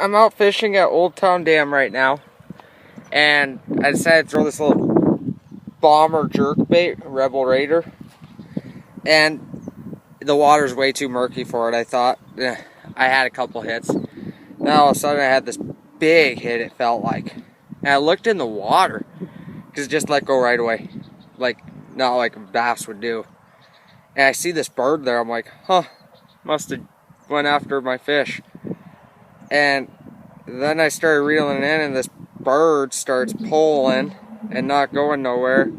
I'm out fishing at Old Town Dam right now, and I decided to throw this little bomber jerkbait, Rebel Raider, and the water's way too murky for it. I thought I had a couple hits. Then all of a sudden I had this big hit, it felt like, and I looked in the water because it just let go right away, like not like a bass would do. And I see this bird there. I'm like, huh, must have went after my fish. And then I started reeling in, and this bird starts pulling and not going nowhere.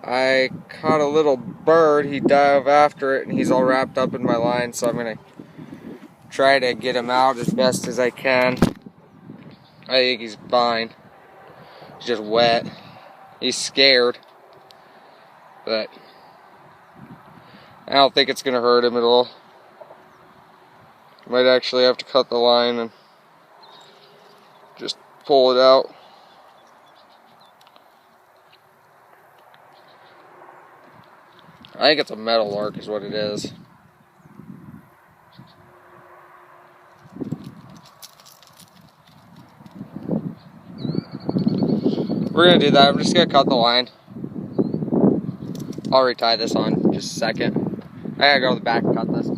I caught a little bird. He dove after it, and he's all wrapped up in my line, so I'm gonna try to get him out as best as I can. I think he's fine. He's just wet. He's scared, but I don't think it's gonna hurt him at all. Might actually have to cut the line and just pull it out. I think it's a metal lark is what it is. We're gonna do that. I'm just gonna cut the line. I'll retie this on in just a second. I gotta go to the back and cut this.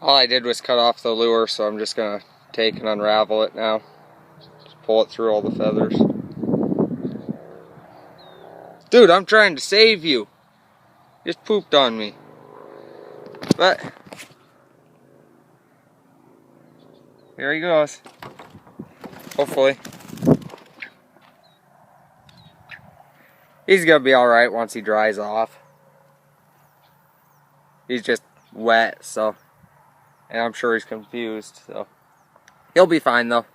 All I did was cut off the lure, so I'm just gonna take and unravel it now. Just pull it through all the feathers. Dude, I'm trying to save you. Just pooped on me. But here he goes. Hopefully. He's gonna be alright once he dries off. He's just wet, so, and I'm sure he's confused, so he'll be fine though.